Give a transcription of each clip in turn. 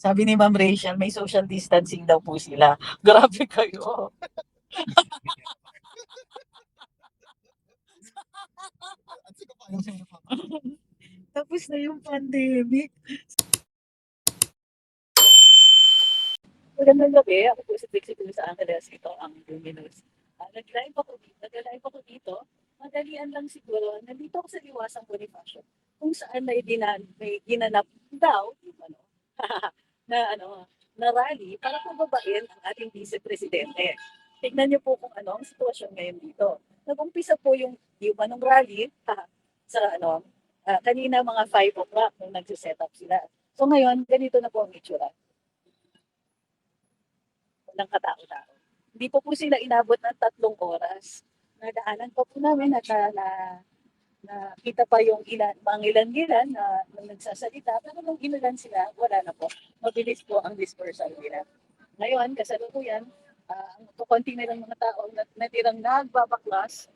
Sabi ni Ma'am Rachel, may social distancing daw po sila. Grabe kayo. Tapos na yung pandemic. Magandang gabi. Ako po si Trixie Cruz sa Angeles. Ito ang Luminous. Nag-live ako dito. Madalian lang siguro. Nandito ako sa Liwasang Bonifacio. Kung saan may ginanap daw, yung ano, na ano, na rally para pababain ang ating vice-presidente. Tignan niyo po kung ano ang sitwasyon ngayon dito. Nag-umpisa po yung anong rally sa kanina mga 5 o'clock nung nagsiset up sila. So ngayon, ganito na po ang itsura ng katao-tao. Hindi po sila inabot ng 3 oras. Nadaanan pa po namin at nakita pa yung mga ilan-ilan na nagsasalita, pero nung inulan sila, wala na po. Mabilis po ang dispersal nila. Ngayon, kasalukuyan, ang kukunti nilang mga tao na natirang nagbabaklas,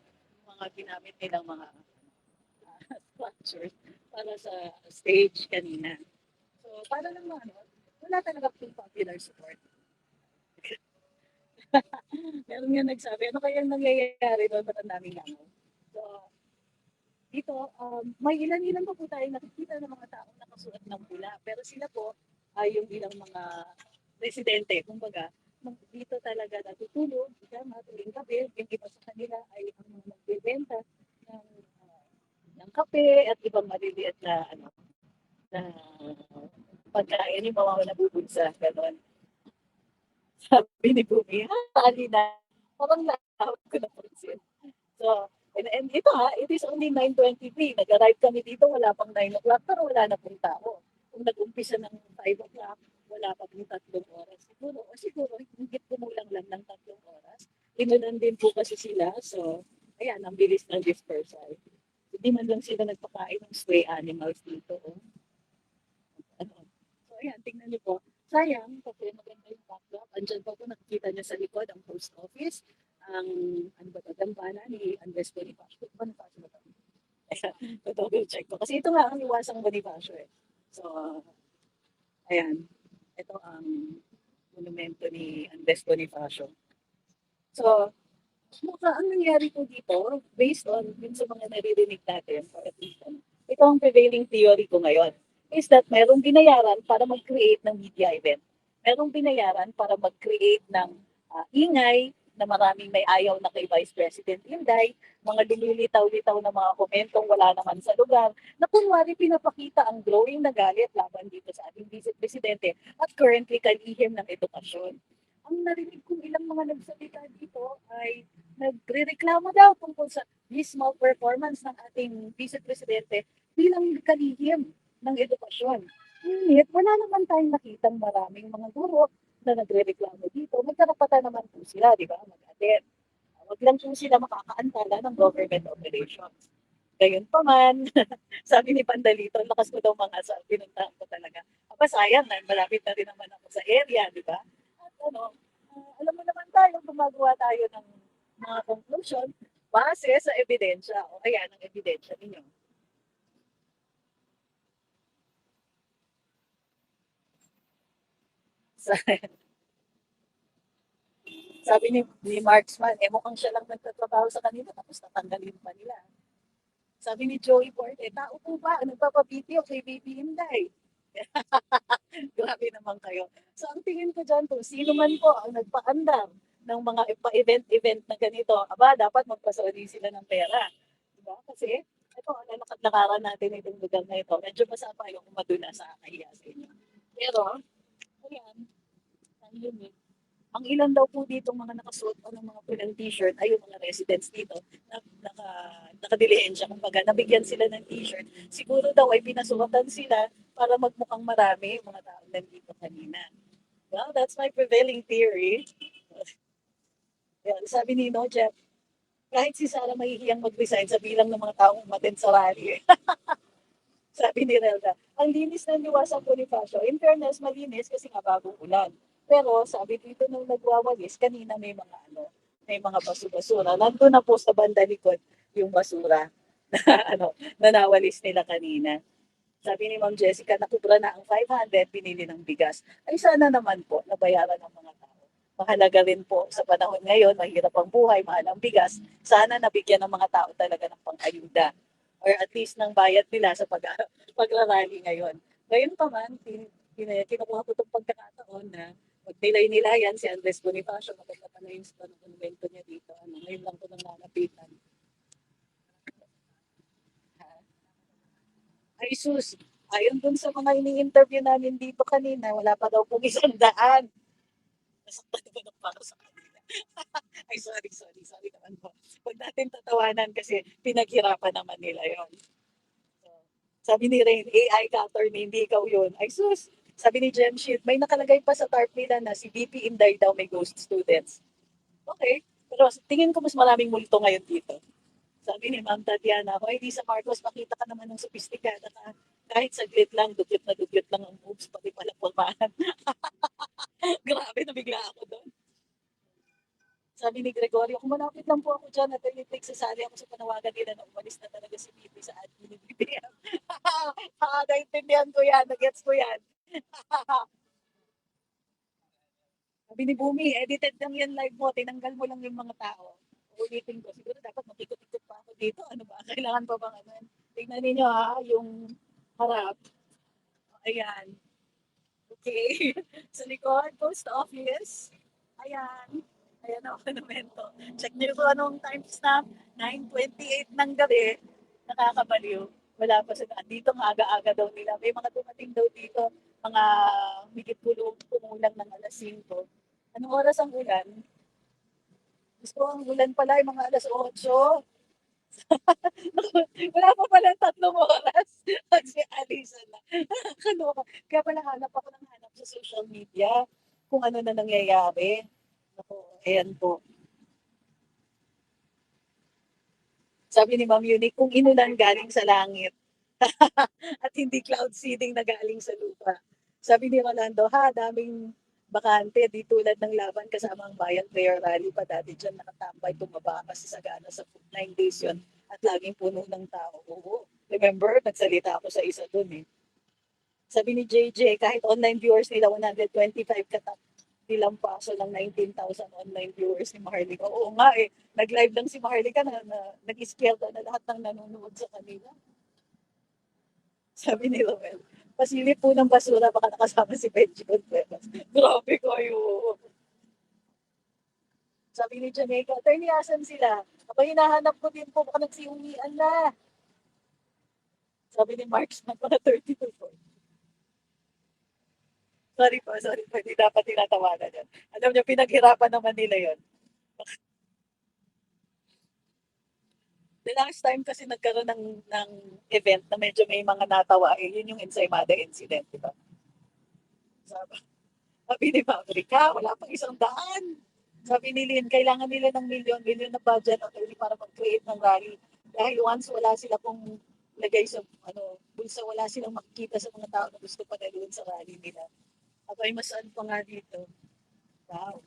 mga ginamit nilang mga structures para sa stage kanina. So, para lang wala talaga pong popular support. Meron nga nagsabi, ano kaya nangyayari doon? Ba't ang daming langaw? So, dito, may ilan-ilan pa po tayong nakikita ng mga taong nakasuot ng pula. Pero sila po ay yung ilang mga residente, kumbaga, dito talaga natutulog, tama, tuwing gabi, yung iba sa kanila ay ang mga nagbebenta ng, ng kape at ibang maliliit na pagkain yung mga nabubulsa, gano'n. Sabi ni Bumi, tali na. Parang nakawag ko na pansin. So, and ito it is only 9:23. Nag-arrive kami dito, wala pang 9 o'clock, pero wala na pong tao. Kung nag-umpisa ng 5 o'clock, wala pa pong 3 oras. Siguro, higit kumulang lang ng 3 oras. Inulan din po kasi sila, so, ayan, ang bilis ng dispersal. Hindi man lang sila nagpakain ng stray animals dito. Oh. Ano. So, ayan, tingnan niyo po. Sayang, kasi maganda yung backdrop. Andyan pa po, nakikita niyo sa likod ang post office, ang, ano ba ito, dambana ni Andres Bonifacio. Bonifacio ba ito? Double check ko. Kasi ito nga ang iwasang Bonifacio eh. So, ayan. Ito ang monumento ni Andres Bonifacio. So, ang nangyari po dito, based on yun sa mga naririnig natin, ito ang prevailing theory ko ngayon, is that merong binayaran para mag-create ng media event. Merong binayaran para mag-create ng ingay na maraming may ayaw na kay Vice President Inday, mga lumilitaw-litaw na mga komentong wala naman sa lugar, na kunwari pinapakita ang growing na galit laban dito sa ating Vice Presidente at currently kalihim ng edukasyon. Ang narinig kong ilang mga nagsalita dito ay nagre-reklamo daw tungkol sa dismal performance ng ating Vice Presidente bilang kalihim ng edukasyon. Ngunit wala naman tayong nakitang maraming mga guro na nagre-reklamo dito. May karapatan naman po sila, di ba? Mag-attend. Wag lang po sila makakaantala ng government operations. Gayon pa man, sabi ni Pandalito, lakas ko daw mga sa pinuntahan ko talaga. Aba sayang, malapit na rin naman ako sa area, di ba? At alam mo naman tayo, gumagawa tayo ng mga conclusion base sa ebidensya. O kaya ng ebidensya ninyo. Sabi ni Marksman, mukhang siya lang nagtatrabaho sa kanila tapos natanggalin pa nila. Sabi ni Joey Porte, tao po ba? Nagpapabitio kay Baby Inday. Grabe naman kayo. So ang tingin ko dyan po, sino man po ang nagpaandar ng mga pa-event-event na ganito, aba, dapat magpasauli sila ng pera. Diba? Kasi ito, nakaran natin itong lugar na ito. Medyo masapa yung umaduna sa kahiya sa inyo. Pero, ayan, ang yun. Ang ilan daw po dito mga nakasuot o ng mga pulang t-shirt ay yung mga residents dito na nakadilihensya. Kumbaga, nabigyan sila ng t-shirt. Siguro daw ay pinasuotan sila para magmukhang marami yung mga tao nandito kanina. Well, that's my prevailing theory. Yan, sabi ni No Jeff, kahit si Sara mahihiyang mag-resign sa bilang ng mga taong umaten sa rally. Sabi ni Relda, ang linis ng Liwasang Bonifacio. In fairness, malinis kasi nga bagong ulan. Pero sabi dito nung nagwawalis, kanina may mga basu-basura. Nandun na po sa banda likod yung basura na, na nawalis nila kanina. Sabi ni Ma'am Jessica, nakubra na ang 500, pinili ng bigas. Ay sana naman po, nabayaran ng mga tao. Mahalaga rin po sa panahon ngayon, mahirap ang buhay, mahal ang bigas. Sana nabigyan ng mga tao talaga ng pang-ayuda. Or at least ng bayad nila sa pagrarally ngayon. Ngayon pa man, kinukuha ko itong pagkakataon na mag-nilay-nilayan si Andres Bonifacio, maganda pa na yung monumento niya dito. Ngayon lang ko nang nalapitan. Ay sus, ayon dun sa mga ini-interview namin dito kanina, wala pa daw pong 100. Nasaktan ko ng para sa kanila. Ay sorry naman po. Huwag natin tatawanan kasi pinaghirapan naman nila yon. So, sabi ni Rain, AI ka attorney, hindi ikaw yun. Ay sus, sabi ni Jemshit, may nakalagay pa sa TARP nila na si VP Inday daw may ghost students. Okay, pero tingin ko mas maraming multo ngayon dito. Sabi ni Ma'am Tatiana, hoy, di sa Marcos, makita ka naman ng sopistikada ka. Kahit saglit lang, dugyot lang ang moves, pati pala pulmahan. Grabe, nabigla ako doon. Sabi ni Gregorio, kung malapit lang po ako dyan at electric, sasali ako sa panawagan nila na umalis na talaga si Bibi sa admin ni BBM. Naintindihan ko yan, nagets ko yan. Sabi ni Bumi, edited lang yan live mo, tinanggal mo lang yung mga tao. Ulitin ko, siguro dapat makikot-ikot pa ako dito. Ano ba? Kailangan pa bang ano? Tingnan ninyo ha, yung harap. Ayan. Okay. Sa likod, post office. Ayan. Ayan ang monumento. Check niyo kung anong time stamp. 9:28 ng gabi. Nakakabaliw. Wala pa sila. Dito nga aga-aga daw nila. May mga dumating daw dito. Mga higit kumulang ng alas 5. Anong oras ang ulan? Gusto ko ang ulan pala yung mga alas 8. Wala pa pala 3 oras. Kasi alisan na. Kaloka. Kaya pala hanap ako ng hanap sa social media kung ano na nangyayari. Ako, ayan po. Sabi ni Ma'am Unique, kung inulan galing sa langit at hindi cloud seeding na galing sa lupa. Sabi ni Rolando, ha, daming bakante, di tulad ng laban kasama ang bayan prayer rally pa dati dyan nakatambay, tumaba kasi sagana sa 9 days yun at laging puno ng tao. Oo. Remember, nagsalita ako sa isa dun eh. Sabi ni JJ, kahit online viewers nila 125 katap, nilang paso lang 19,000 online viewers ni Maharlika. Oo nga eh, nag-live lang si Maharlika na nag-scale na lahat ng nanonood sa kanila. Sabi ni Romel, pasilip po ng basura, baka nakasama si Benji Contreras. Grabe kayo. Sabi ni Jamaica, attorney, asan sila? Ako hinahanap ko din po, baka nagsiuwian na. Sabi ni Marks, mga 32 po. Sorry po, hindi dapat tinatawanan yan. Alam niyo, pinaghirapan naman nila yon. The last time kasi nagkaroon ng event na medyo may mga natawa, eh, yun yung Ensaymada incident, di ba? Sabi ni Maverick, ha, wala pang 100. Sabi ni Lynn, kailangan nila ng milyon na budget attorney para mag-create ng rally. Dahil once wala sila pong lagay sa bulsa, wala silang makikita sa mga tao na gusto pa dalawin sa rally nila. Ako ay masaan pa nga dito. Wow.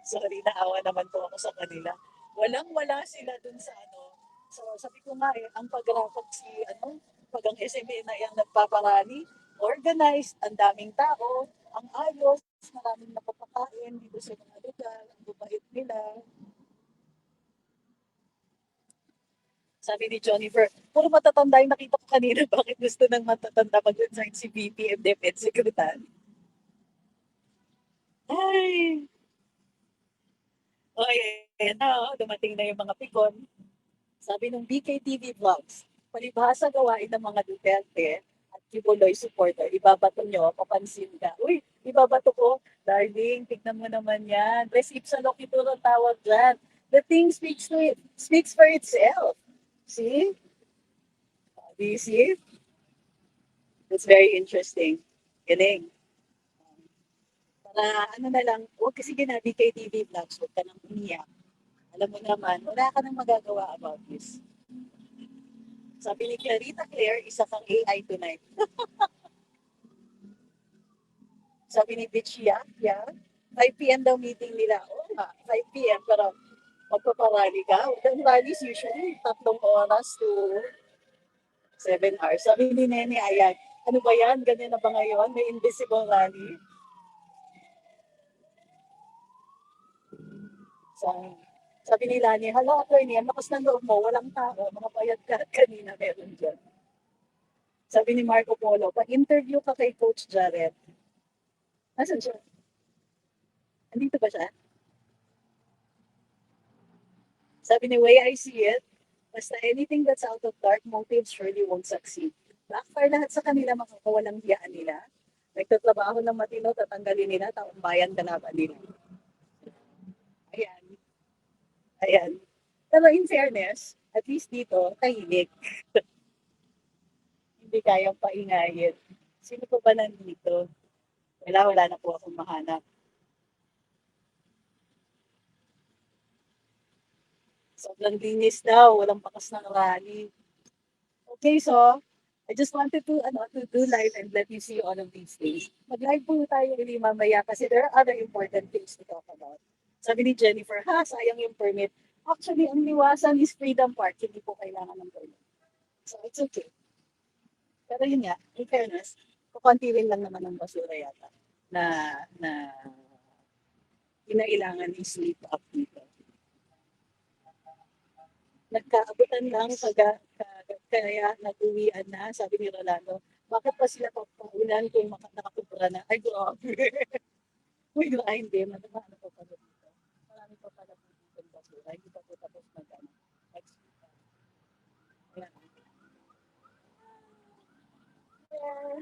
Sorry, naawa naman po ako sa kanila. Walang-wala sila dun sa So, sabi ko nga eh, ang pag-rapag pag ang SMA na yung nagpaparali, organized, ang daming tao, ang ayos, maraming napapakain dito sa mga lugar, ang bubait nila. Sabi ni Jennifer, puro matatanda yung nakita ko kanina, bakit gusto ng matatanda mag-resign si VP and DepEd Secretary? Ay, okay, ayan na, dumating na yung mga pikon. Sabi ng BKTV Vlogs, palibhasa gawain ng mga Duterte at Kibuloy supporter, ibabato nyo, papansin ka. Uy, ibabato ko, darling, tignan mo naman yan. Res ipsa loquitur ang tawag dyan. The thing speaks for itself. See? Do you see? That's very interesting. Galing. Para ano na lang, huwag kasi na BKTV Vlogs, huwag ka nang umiyak. Alam mo naman, wala ka nang magagawa about this. Sabi ni Clarita Claire, isa kang AI tonight. Sabi ni Bitch, yeah. 5 p.m. daw meeting nila. Oo nga, 5 p.m. Pero Magpaparally ka? Ang rallies usually 3 oras to 7 hours. Sabi ni Nene, ayan, ano ba yan? Ganyan na ba ngayon? May invisible rally? So, sabi ni Lani, hala, attorney, ang lakas ng loob mo, walang tao, mga bayad ka at kanina meron dyan. Sabi ni Marco Polo, pa-interview ka kay Coach Jared. Nasaan siya? Andito ba siya? Sabi ni Way, I see it. Basta anything that's out of dark motives surely won't succeed. Backfire lahat sa kanila, makakawalang hiyaan nila. Nagtatrabaho ng matino, tatanggalin nila, taong bayan kalaban nila. Ayan. Ayan. Pero in fairness, at least dito, tahimik. Hindi kayang paingayin. Sino pa ba nandito? Wala na po akong mahanap. Sobrang linis daw, walang bakas ng rally. Okay, so I just wanted to do live and let you see all of these things. Mag-live po tayo ulit mamaya kasi there are other important things to talk about. Sabi ni Jennifer, sayang yung permit. Actually, ang liwasan is Freedom Park, hindi po kailangan ng permit. So it's okay. Pero yun nga, in fairness, kukunti rin lang naman ng basura yata na kinailangan i-sleep up dito. Nagkaabutan lang kaya nag-uwian na, sabi ni Rolando. Bakit pa sila papaulan kung nakakubra na? Ay, grabe. Uy, hindi. Ano pa pala dito? Marami pa pala po dito ng basura. Hindi pa po tapos mag-ano. Ayan. Pero,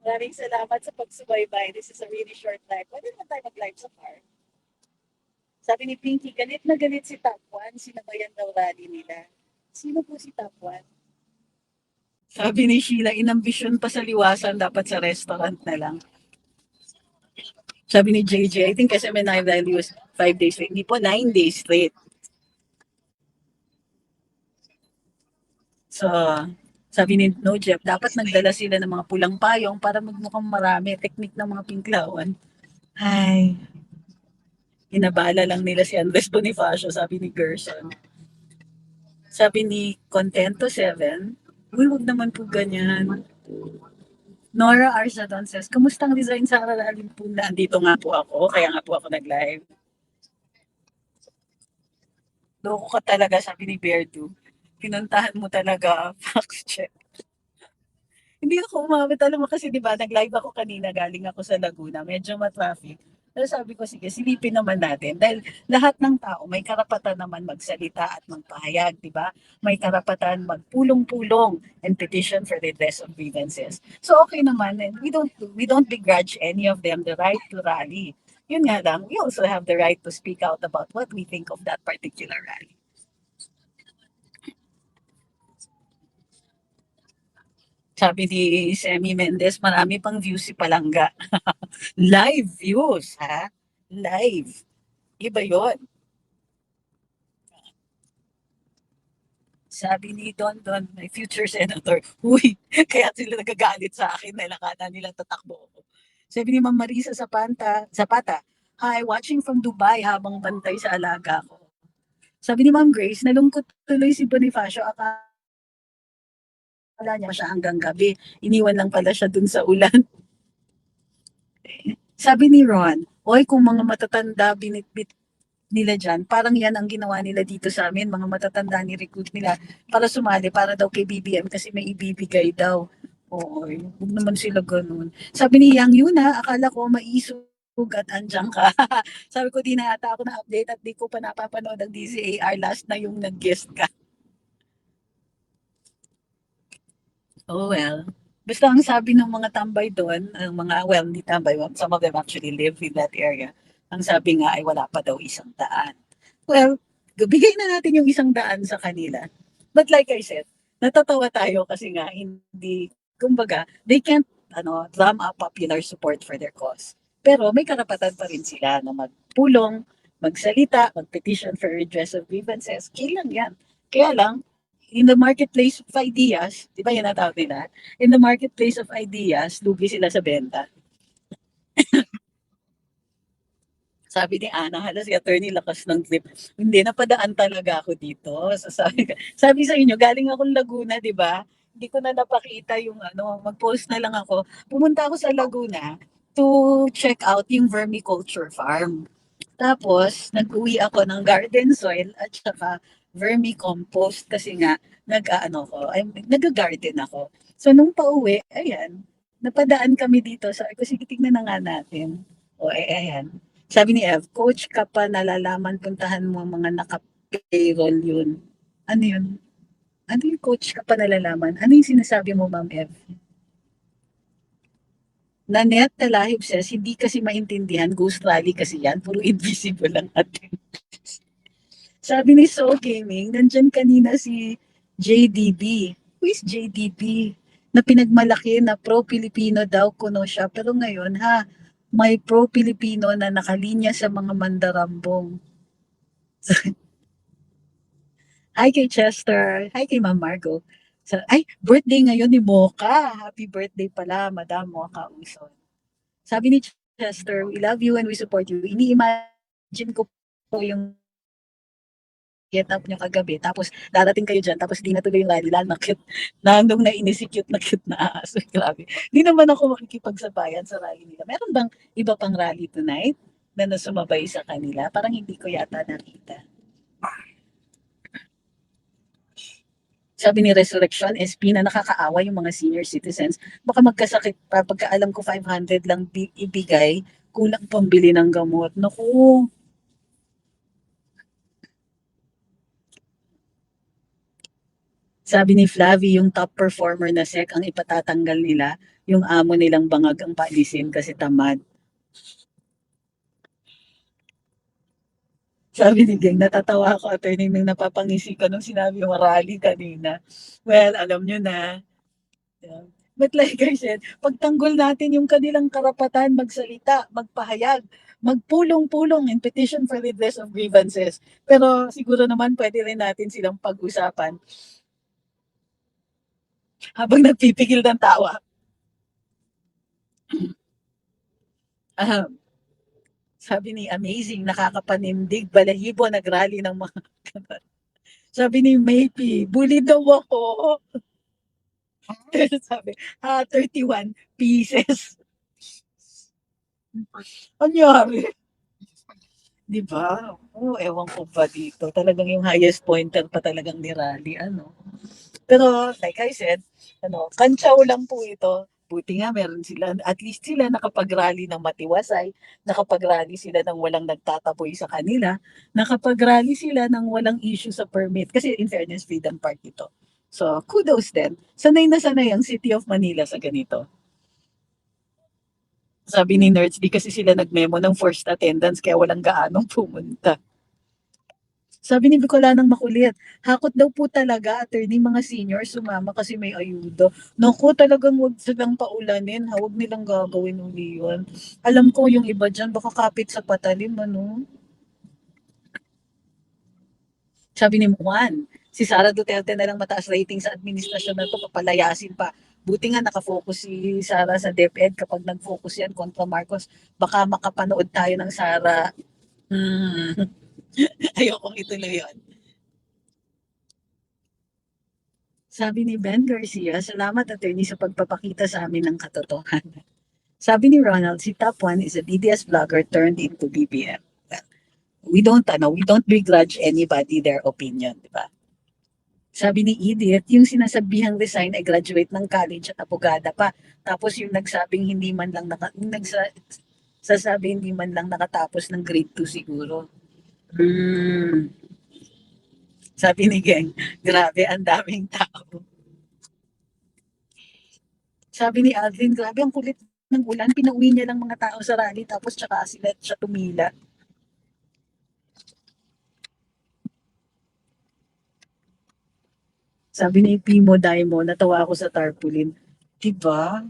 maraming salamat sa pagsubaybay. This is a really short live. Pwede naman tayo mag-live sa car. Sabi ni Pinky, galit na galit si Top 1. Sinabayan daw rally nila. Sino po si Top 1? Sabi ni Sheila, inambisyon pa sa liwasan, dapat sa restaurant na lang. Sabi ni JJ, I think kasi may 9 values, 5 days straight. Hindi po, 9 days straight. So, sabi ni No Jeff, dapat nagdala sila ng mga pulang payong para magmukhang marami. Teknik ng mga pinklawan. Ay, inabala lang nila si Andres Bonifacio, sabi ni Gerson. Sabi ni Contento 7, uy, huwag naman po ganyan. Nora Arzadon says, kumusta ang design sa aralin po na? Andito nga po ako, kaya nga po ako nag-live. Loko ka talaga, sabi ni Beardo. Pinuntahan mo talaga, fact check. Hindi ako umabot, alam mo kasi 'di ba, nag-live ako kanina, galing ako sa Laguna, medyo ma-traffic. Pero sabi ko, sige, silipin naman natin dahil lahat ng tao may karapatan naman magsalita at magpahayag, 'di ba? May karapatan magpulong-pulong and petition for redress of grievances. So okay naman, and we don't begrudge any of them the right to rally. Yun nga lang, we also have the right to speak out about what we think of that particular rally. Sabi ni Semi Mendez, marami pang views si Palangga. Live views, ha? Live. Iba yon. Sabi ni Don Don, my future senator, uy, kaya sila nagagalit sa akin na nakata nila tatakbo ko. Sabi ni Ma'am Marisa Zapata, hi, watching from Dubai habang bantay sa alaga ko. Sabi ni Ma'am Grace, nalungkot tuloy si Bonifacio, akala niya siya hanggang gabi. Iniwan lang pala siya dun sa ulan. Sabi ni Ron, oy, kung mga matatanda binitbit nila dyan, parang yan ang ginawa nila dito sa amin, mga matatanda ni recruit nila para sumali, para daw kay BBM kasi may ibibigay daw. Oo, huwag naman sila ganun. Sabi ni Yang Yuna, akala ko maisug at andyan ka. Sabi ko, di na ata ako na-update at di ko pa napapanood ang DCAR, last na yung nag-guest ka. Oh well. Basta ang sabi ng mga tambay doon, ang mga, well, hindi tambay, some of them actually live in that area. Ang sabi nga ay wala pa daw 100. Well, bigay na natin yung 100 sa kanila. But like I said, natatawa tayo kasi nga hindi, kumbaga, they can't drum up popular support for their cause. Pero may karapatan pa rin sila na magpulong, magsalita, magpetition for redress of grievances. Kailan yan? Kaya lang, in the marketplace of ideas, di ba yan ang tawag nila? In the marketplace of ideas, lugi sila sa benta. Sabi ni Ana, hala si attorney lakas ng grip. Hindi, napadaan talaga ako dito. So, sabi sa inyo, galing akong Laguna, di ba? Hindi ko na napakita yung ano, mag-post na lang ako. Pumunta ako sa Laguna to check out yung vermiculture farm. Tapos, nag-uwi ako ng garden soil at saka vermicompost kasi nga, nag-ano ko, ay, nag-garden ako. So, nung pauwi, ayan, napadaan kami dito. Sabi ko, sige, tignan na nga natin. O, ayan. Sabi ni Ev, coach ka pa, nalalaman, puntahan mo ang mga naka-payroll yun. Ano yun? Ano yung coach ka pa nalalaman? Ano yung sinasabi mo, Ma'am Ev? Nanette Talahib says, hindi kasi maintindihan, ghost rally kasi yan, puro invisible lang atin. Sabi ni Soul Gaming, nandyan kanina si JDB. Who is JDB? Na pinagmalaki na pro-Pilipino daw kuno siya. Pero ngayon ha, may pro-Pilipino na nakalinya sa mga mandarambong. Hi kay Chester. Hi kay Ma'am Margo. Ay, birthday ngayon ni Mocha. Happy birthday pala, Madam Mocha Uson. Sabi ni Chester, we love you and we support you. Ini-imagine ko po yung get up nyo kagabi, tapos darating kayo dyan, tapos di natuloy yung rally, lalo na cute, nandong nainis si cute na aso. Grabe. Di naman ako makikipagsabayan sa rally nila. Meron bang iba pang rally tonight na nasumabay sa kanila? Parang hindi ko yata nakita. Sabi ni Resurrection, SP na nakakaawa yung mga senior citizens. Baka magkasakit pa, pagka alam ko 500 lang ibigay, kulang pambili ng gamot. Naku, sabi ni Flavie, yung top performer na SEC ang ipatatanggal nila, yung amo nilang bangag ang paalisin kasi tamad. Sabi ni Geng, natatawa ako, attorney, nung napapangisi ka nung sinabi yung rally kanina. Well, alam nyo na. Yeah. But like I said, pagtanggol natin yung kanilang karapatan magsalita, magpahayag, magpulong-pulong in petition for redress of grievances. Pero siguro naman pwede rin natin silang pag-usapan habang nagpipigil ng tawa. Uh, sabi ni Amazing, nakakapanindig, balahibo, nagrally ng mga sabi ni Maype, bully daw ako. Sabi, 31 pieces. Anyari? Di ba? Oh, ewan ko ba dito. Talagang yung highest pointer pa talagang ni Rally, ano. Pero, like I said, ano, kantsaw lang po ito. Buti nga meron sila, at least sila nakapag-rally ng matiwasay, nakapag-rally sila ng walang nagtataboy sa kanila, nakapag-rally sila ng walang issue sa permit. Kasi in fairness, Freedom Park ito. So, kudos din. Sanay ang City of Manila sa ganito. Sabi ni Nerds, di kasi sila nagmemo ng forced attendance kaya walang gaanong pumunta. Sabi ni Bicolanang makulit, hakot daw po talaga, attorney, mga senior sumama kasi may ayuda. Naku, talagang wag silang paulanin, ha? Wag nilang gagawin uli yun. Alam ko yung iba dyan, baka kapit sa patalim, ano? Sabi ni Juan, si Sara Duterte na lang mataas rating sa administrasyon na to, papalayasin pa. Buti nga nakafocus si Sara sa DepEd. Kapag nag-focus yan kontra Marcos, baka makapanood tayo ng Sara. Ayokong ituloy yun. Sabi ni Ben Garcia, salamat attorney sa pagpapakita sa amin ng katotohanan. Sabi ni Ronald, si Top 1 is a DDS vlogger turned into BBM. We don't begrudge anybody their opinion, di ba? Sabi ni Edith, yung sinasabihang resign ay graduate ng college at abogada pa. Tapos yung nagsabing hindi man lang sasabi hindi man lang nakatapos ng grade 2 siguro. Sabi ni Geng, grabe ang daming tao. Sabi ni Alvin, grabe ang kulit ng ulan. Pinauwi niya lang mga tao sa rally tapos tsaka sila siya tumila. Sabi ni Pimo Daimo, natawa ako sa tarpaulin. Diba?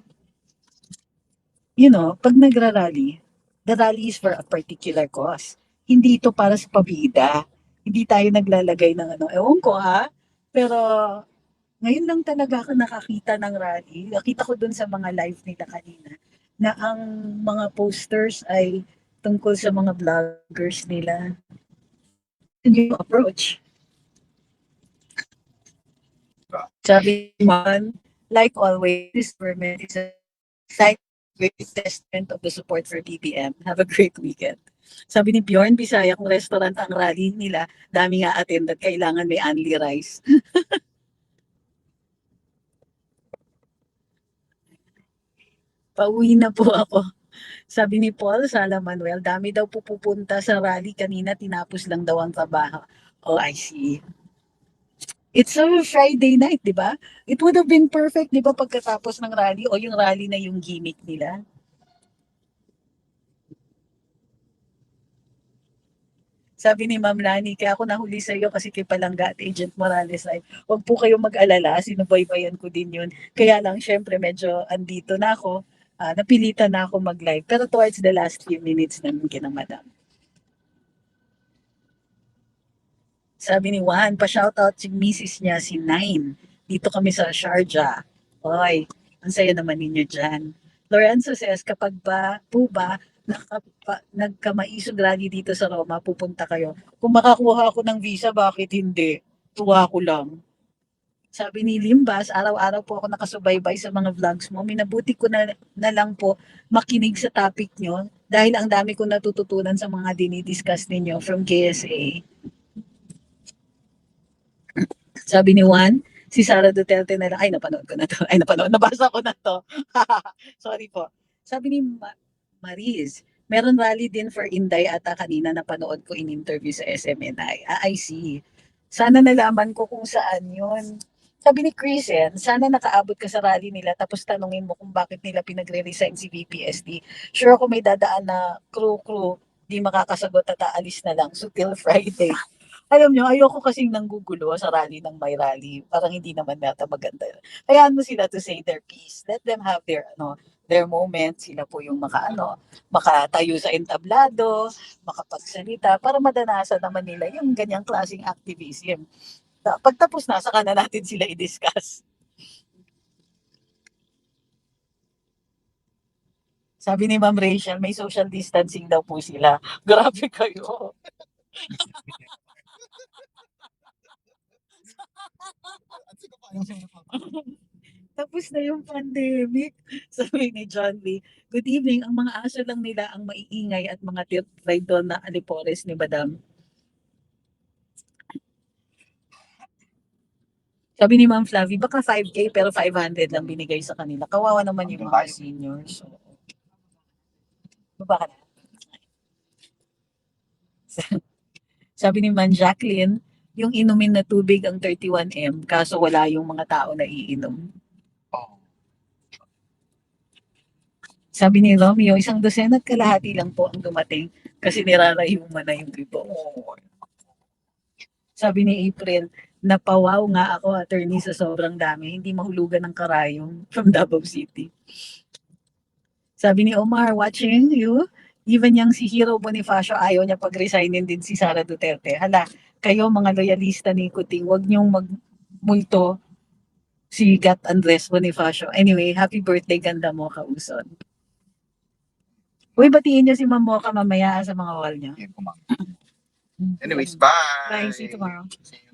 You know, pag nagra-rally, the rally is for a particular cause. Hindi ito para sa pabida. Hindi tayo naglalagay ng ano. Ewan ko ha. Pero ngayon lang talaga ako nakakita ng rally. Nakita ko dun sa mga live nila kanina na ang mga posters ay tungkol sa mga vloggers nila. Yung approach. Sabi man, like always, this government is a great testament of the support for BBM. Have a great weekend. Sabi ni Bjorn Bisaya, kung restaurant ang rally nila, dami nga attend at kailangan may only rice. Pauwi na po ako. Sabi ni Paul Sala Manuel, dami daw pupunta sa rally kanina, tinapos lang daw ang trabaho. Oh, I see. It's a Friday night, di ba? It would have been perfect, di ba, pagkatapos ng rally o yung rally na yung gimmick nila. Sabi ni Ma'am Lani, kaya ako nahuli sa iyo kasi kay Palangga at Agent Morales ay huwag po kayong mag-alala, sinubaybayan ko din yun. Kaya lang, syempre, medyo andito na ako, napilitan na ako mag-live. Pero towards the last few minutes namin kina Madam. Sabi ni Juan, pa-shoutout si Mrs. niya, si Nine. Dito kami sa Sharjah. Oy, ang saya naman ninyo dyan. Lorenzo says, kapag po ba nagkamaisog rally dito sa Roma, pupunta kayo. Kung makakuha ako ng visa, bakit hindi? Tuwa ko lang. Sabi ni Limbas, araw-araw po ako nakasubaybay sa mga vlogs mo. Minabuti ko na lang po makinig sa topic nyo dahil ang dami kong natututunan sa mga dinidiscuss ninyo from KSA. Sabi ni Juan, si Sara Duterte na lang, ay napanood ko na to, ay napanood, nabasa ko na to. Sorry po. Sabi ni Mariz, meron rally din for Inday ata kanina napanood ko in interview sa SMNI. I see. Sana nalaman ko kung saan yun. Sabi ni Krisen, sana nakaabot ka sa rally nila tapos tanungin mo kung bakit nila pinagre-resign si VPSD. Sure ako may dadaan na crew, di makakasagot at aalis na lang. So till Friday. Alam nyo, ayoko kasing nanggugulo sa rally ng may rally. Parang hindi naman yata maganda. Hayaan mo sila to say their piece. Let them have their moment. Sila po yung makatayo sa entablado, makapagsalita, para madanasan naman nila yung ganyang klaseng activism. Pagtapos na, saka na natin sila i-discuss. Sabi ni Ma'am Rachel, may social distancing daw po sila. Grabe kayo. Tapos na yung pandemic. Sabi ni John Lee, good evening, ang mga aso lang nila ang maiingay at mga traidor na alipores ni Madam. Sabi ni Ma'am Flavie, baka 5K pero 500 lang binigay sa kanila. Kawawa naman yung mga seniors. Baba ka na. Sabi ni Man Jacqueline, yung inumin na tubig ang 31M, kaso wala yung mga tao na iinom. Sabi ni Romeo, isang dosena at kalahati lang po ang dumating kasi nirarayuman na yung iba. Oh. Sabi ni April, napawaw nga ako, attorney, sa sobrang dami. Hindi mahulugan ng karayong from Davao City. Sabi ni Omar, watching you, even yung si Hero Bonifacio, ayaw niya pag-resignin din si Sara Duterte. Hala, kayo mga loyalista ni Kuting, wag niyong magmulto si Gat Andres Bonifacio. Anyway, happy birthday, ganda mo, Kauson. Uy, batiin niyo si Ma'am Mocha mamaya sa mga wall niyo. Anyways, bye. Bye, see you tomorrow. See you.